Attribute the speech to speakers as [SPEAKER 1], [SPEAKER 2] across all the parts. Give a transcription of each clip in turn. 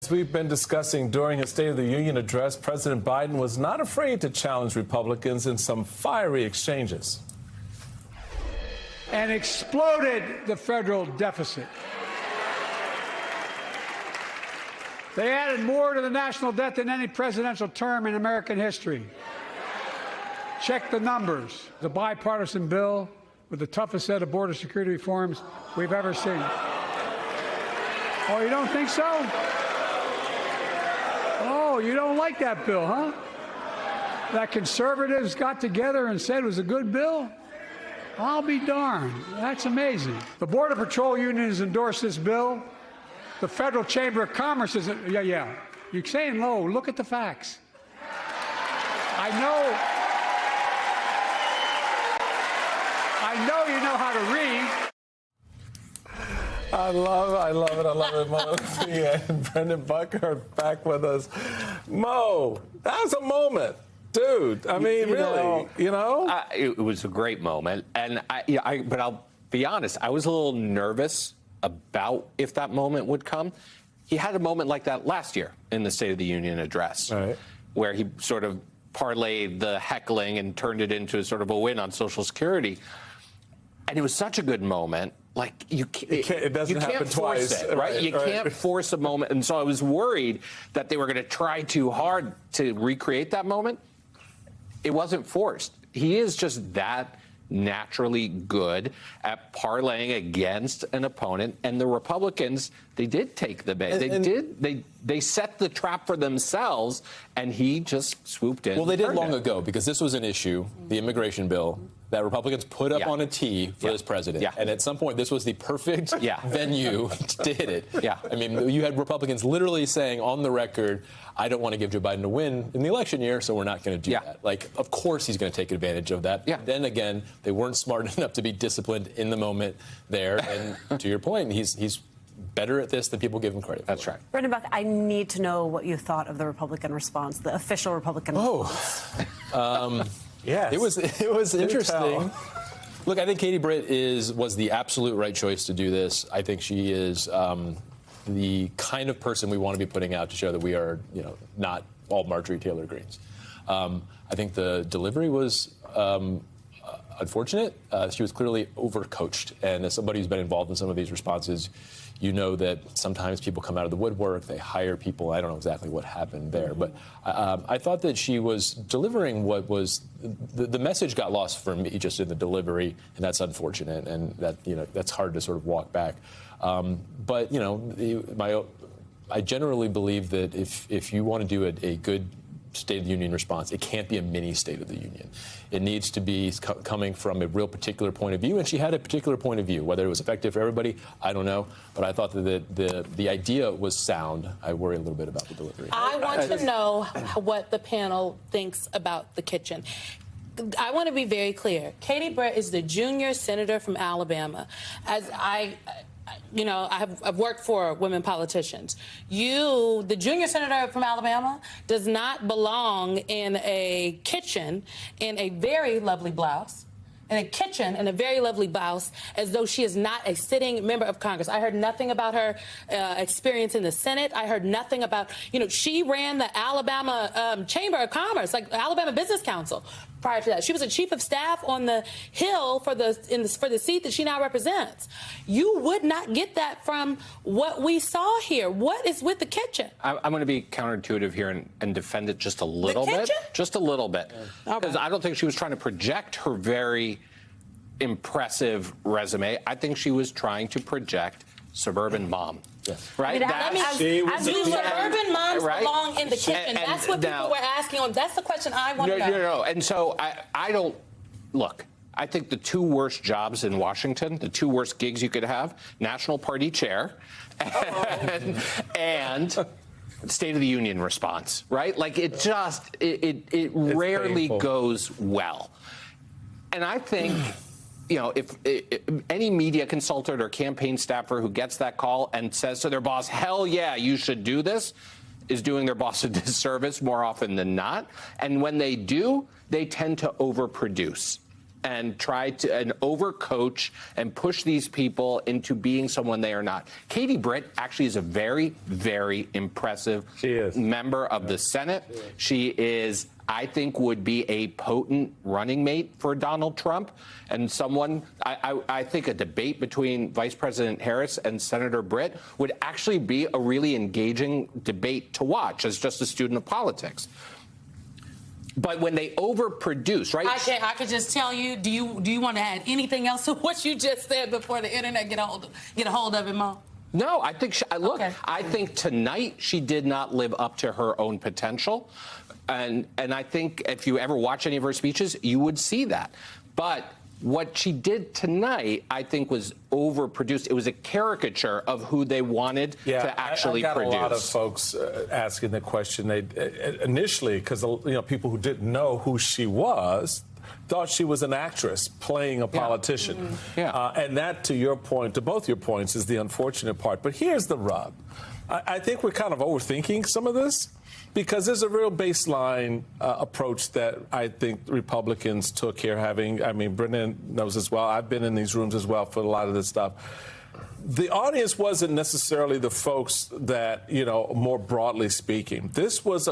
[SPEAKER 1] As we've been discussing during his State of the Union address, President Biden was not afraid to challenge Republicans in some fiery exchanges.
[SPEAKER 2] And exploded the federal deficit. They added more to the national debt than any presidential term in American history. Check the numbers. The bipartisan bill with the toughest set of border security reforms we've ever seen. Oh, you don't think so? Oh, you don't like that bill, huh? That conservatives got together and said it was a good bill? I'll be darned. That's amazing. The Border Patrol Union has endorsed this bill. The Federal Chamber of Commerce is, yeah. You're saying low. Look at the facts. I know you know how to read.
[SPEAKER 1] I love it, Mo. And Brendan Buck are back with us. Mo, that was a moment. Dude, I mean, really, you know?
[SPEAKER 3] It was a great moment. And but I'll be honest, I was a little nervous about if that moment would come. He had a moment like that last year in the State of the Union address, right, where he sort of parlayed the heckling and turned it into sort of a win on Social Security. And it was such a good moment. Like,
[SPEAKER 1] it doesn't happen twice,
[SPEAKER 3] it, right? You can't force a moment. And so I was worried that they were going to try too hard to recreate that moment. It wasn't forced. He is just that naturally good at parlaying against an opponent. And the Republicans, they did take the bait. They set the trap for themselves, and he just swooped in.
[SPEAKER 4] Well, they did long ago, because this was an issue, the immigration bill, that Republicans put up on a tee for this president. And at some point, this was the perfect venue to hit it. I mean, you had Republicans literally saying on the record, I don't want to give Joe Biden a win in the election year, so we're not going to do that. Like, of course he's going to take advantage of that. Then again, they weren't smart enough to be disciplined in the moment there. And to your point, he's better at this than people give him credit for.
[SPEAKER 3] That's right.
[SPEAKER 5] Brendan Buck, I need to know what you thought of the Republican response, the official Republican response.
[SPEAKER 4] Yes. It was interesting. Look, I think Katie Britt was the absolute right choice to do this. I think she is the kind of person we want to be putting out to show that we are, not all Marjorie Taylor Greens. I think the delivery was unfortunate. She was clearly overcoached, and as somebody who's been involved in some of these responses, you know that sometimes people come out of the woodwork, they hire people. I don't know exactly what happened there, but I thought that she was delivering what was the message got lost for me just in the delivery, and that's unfortunate, and that that's hard to sort of walk back. But I generally believe that if you want to do a good State of the Union response, it can't be a mini State of the Union. It needs to be coming from a real particular point of view, and she had a particular point of view. Whether it was effective for everybody, I don't know, but I thought that the idea was sound. I worry a little bit about the delivery.
[SPEAKER 6] I want to know what the panel thinks about the kitchen. I want to be very clear. Katie Britt is the junior senator from Alabama. As I've worked for women politicians. The junior senator from Alabama, does not belong in a kitchen in a very lovely blouse. In a kitchen in a very lovely blouse, as though she is not a sitting member of Congress. I heard nothing about her experience in the Senate. I heard nothing about, she ran the Alabama Chamber of Commerce, like Alabama Business Council. Prior to that, she was a chief of staff on the Hill for the seat that she now represents. You would not get that from what we saw here. What is with the kitchen?
[SPEAKER 3] I'm going to be counterintuitive here and defend it just a little bit. Just a little bit. Because I don't think she was trying to project her very impressive resume. I think she was trying to project suburban mom. Yes. Right?
[SPEAKER 6] Suburban moms belong in the kitchen. That's what people were asking on. That's the question I want to know.
[SPEAKER 3] No. And so I don't look. I think the two worst jobs in Washington, the two worst gigs you could have, National Party chair and State of the Union response, right? Like it rarely goes well. And I think, if any media consultant or campaign staffer who gets that call and says to their boss, hell yeah, you should do this, is doing their boss a disservice more often than not. And when they do, they tend to overproduce. and try to overcoach and push these people into being someone they are not. Katie Britt actually is a very, very impressive member of the Senate. She is, I think, would be a potent running mate for Donald Trump, and someone, I think a debate between Vice President Harris and Senator Britt would actually be a really engaging debate to watch as just a student of politics. But when they overproduce, right?
[SPEAKER 6] I could just tell you. Do you want to add anything else to what you just said before the internet get a hold of it, Mo?
[SPEAKER 3] No, I think look.
[SPEAKER 6] Okay.
[SPEAKER 3] I think tonight she did not live up to her own potential, and I think if you ever watch any of her speeches, you would see that. But what she did tonight, I think, was overproduced. It was a caricature of who they wanted to actually
[SPEAKER 1] I got
[SPEAKER 3] produce.
[SPEAKER 1] a lot of folks asking the question. They initially, because people who didn't know who she was thought she was an actress playing a politician.
[SPEAKER 3] Mm-hmm. Yeah.
[SPEAKER 1] And that, to your point, to both your points, is the unfortunate part. But here's the rub. I think we're kind of overthinking some of this, because there's a real baseline approach that I think Republicans took here, having, I mean, Brennan knows as well. I've been in these rooms as well for a lot of this stuff. The audience wasn't necessarily the folks that, more broadly speaking. This was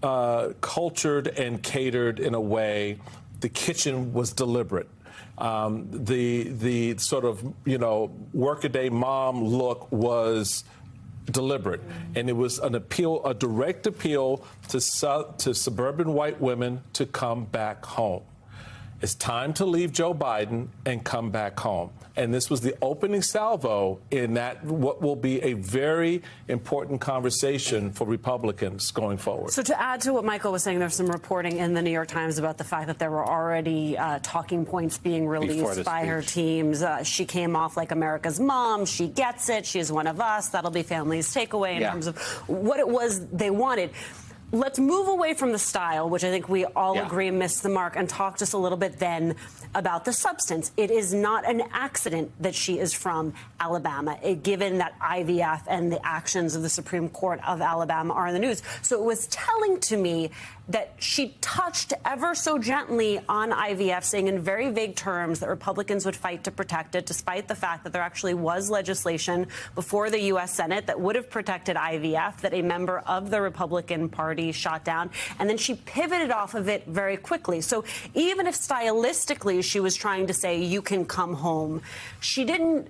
[SPEAKER 1] cultured and catered in a way. The kitchen was deliberate. The sort of, workaday mom look was deliberate, and it was an appeal, a direct appeal to suburban white women to come back home. It's time to leave Joe Biden and come back home. And this was the opening salvo in that what will be a very important conversation for Republicans going forward.
[SPEAKER 5] So to add to what Michael was saying, there's some reporting in the New York Times about the fact that there were already talking points being released by her teams. She came off like America's mom. She gets it. She is one of us. That'll be family's takeaway in terms of what it was they wanted. Let's move away from the style, which I think we all agree missed the mark, and talk just a little bit then about the substance. It is not an accident that she is from Alabama, given that IVF and the actions of the Supreme Court of Alabama are in the news. So it was telling to me that she touched ever so gently on IVF, saying in very vague terms that Republicans would fight to protect it, despite the fact that there actually was legislation before the U.S. Senate that would have protected IVF that a member of the Republican Party shot down. And then she pivoted off of it very quickly. So even if stylistically she was trying to say, you can come home, she didn't.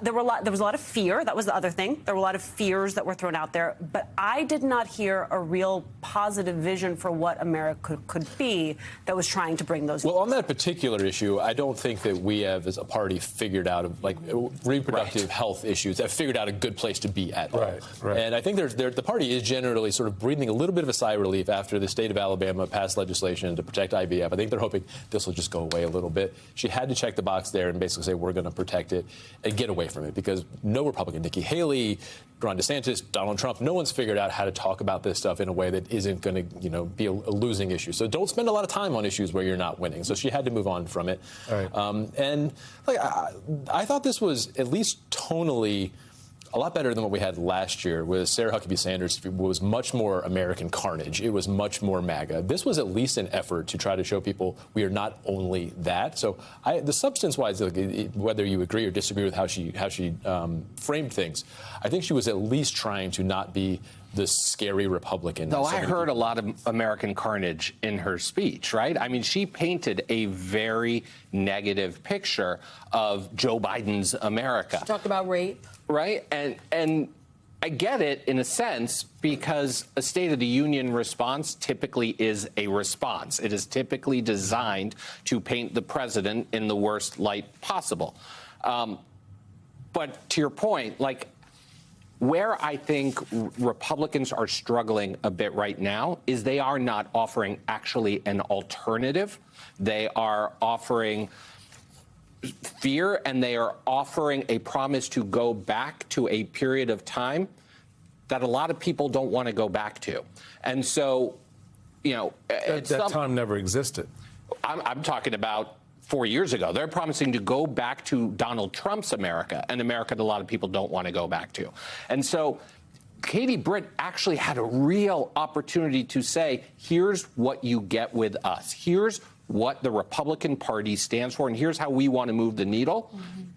[SPEAKER 5] There was a lot of fear. That was the other thing. There were a lot of fears that were thrown out there. But I did not hear a real positive vision for what America could be that was trying to bring those.
[SPEAKER 4] Well, on that particular issue, I don't think that we have, as a party, figured out, reproductive health issues, have figured out a good place to be at.
[SPEAKER 1] Right.
[SPEAKER 4] And I think the party is generally sort of breathing a little bit of a sigh of relief after the state of Alabama passed legislation to protect IVF. I think they're hoping this will just go away a little bit. She had to check the box there and basically say, we're going to protect it and get away from it, because no Republican, Nikki Haley, Ron DeSantis, Donald Trump, no one's figured out how to talk about this stuff in a way that isn't going to, be a losing issue. So don't spend a lot of time on issues where you're not winning. So she had to move on from it.
[SPEAKER 1] Right.
[SPEAKER 4] And I thought this was at least tonally a lot better than what we had last year with Sarah Huckabee Sanders. It was much more American carnage. It was much more MAGA. This was at least an effort to try to show people we are not only that. So the substance-wise, whether you agree or disagree with how she framed things, I think she was at least trying to not be the scary Republican.
[SPEAKER 3] No, I heard a lot of American carnage in her speech, right? I mean, she painted a very negative picture of Joe Biden's America.
[SPEAKER 6] She talked about rape.
[SPEAKER 3] Right? And I get it in a sense, because a State of the Union response typically is a response. It is typically designed to paint the president in the worst light possible. But to your point, where I think Republicans are struggling a bit right now is they are not offering actually an alternative. They are offering fear, and they are offering a promise to go back to a period of time that a lot of people don't want to go back to. And so,
[SPEAKER 1] that time never existed.
[SPEAKER 3] I'm talking about 4 years ago. They're promising to go back to Donald Trump's America, an America that a lot of people don't want to go back to. And so Katie Britt actually had a real opportunity to say, here's what you get with us. Here's what the Republican Party stands for, and here's how we want to move the needle.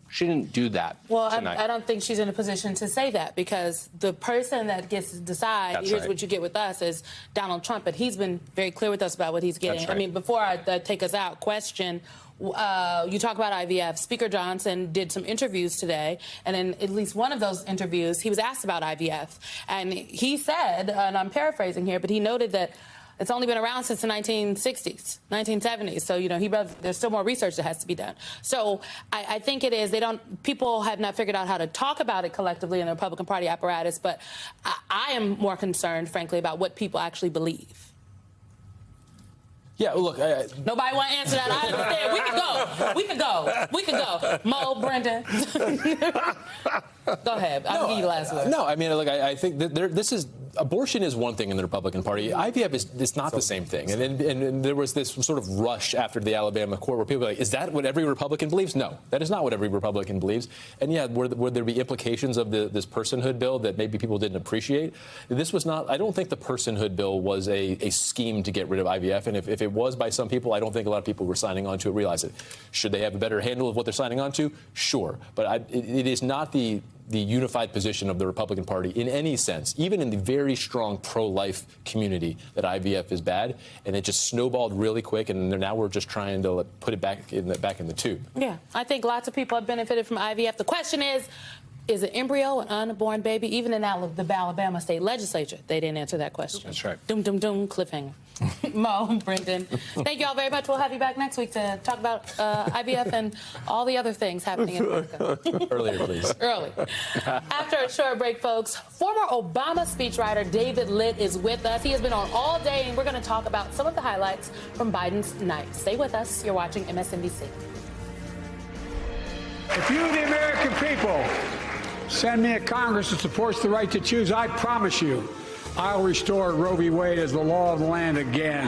[SPEAKER 3] She didn't do that tonight.
[SPEAKER 6] I don't think she's in a position to say that, because the person that gets to decide,
[SPEAKER 3] That's
[SPEAKER 6] here's
[SPEAKER 3] right.
[SPEAKER 6] what you get with us, is Donald Trump. But he's been very clear with us about what he's getting.
[SPEAKER 3] That's right.
[SPEAKER 6] I mean, before I take us out, question, you talk about IVF. Speaker Johnson did some interviews today, and in at least one of those interviews, he was asked about IVF. And he said, and I'm paraphrasing here, but he noted that it's only been around since the 1960s, 1970s. So, you know, there's still more research that has to be done. So I think it is. People have not figured out how to talk about it collectively in the Republican Party apparatus. But I am more concerned, frankly, about what people actually believe.
[SPEAKER 4] Yeah, look.
[SPEAKER 6] Nobody want to answer that. I understand. We could go. Mo, Brendan. Go ahead. I'll give you the last word.
[SPEAKER 4] No, I mean, look, I think that abortion is one thing in the Republican Party. IVF is not the same thing. And there was this sort of rush after the Alabama court where people were like, is that what every Republican believes? No, that is not what every Republican believes. And yeah, would there be implications of this personhood bill that maybe people didn't appreciate? This was not, I don't think the personhood bill was a scheme to get rid of IVF. And if it was by some people, I don't think a lot of people were signing on to it realize it. Should they have a better handle of what they're signing on to? Sure. But it is not the unified position of the Republican Party in any sense, even in the very strong pro-life community, that IVF is bad, and it just snowballed really quick, and now we're just trying to put it back in the tube.
[SPEAKER 6] Yeah, I think lots of people have benefited from IVF. The question is an embryo an unborn baby? Even in the Alabama state legislature, they didn't answer that question.
[SPEAKER 3] That's right.
[SPEAKER 6] Doom, doom, doom, cliffhanger. Mo, Brendan, thank you all very much. We'll have you back next week to talk about IVF and all the other things happening in America.
[SPEAKER 4] Earlier, please.
[SPEAKER 6] Early. After a short break, folks, former Obama speechwriter David Litt is with us. He has been on all day, and we're going to talk about some of the highlights from Biden's night. Stay with us. You're watching MSNBC.
[SPEAKER 2] If you, the American people, send me a Congress that supports the right to choose, I promise you, I'll restore Roe v. Wade as the law of the land again.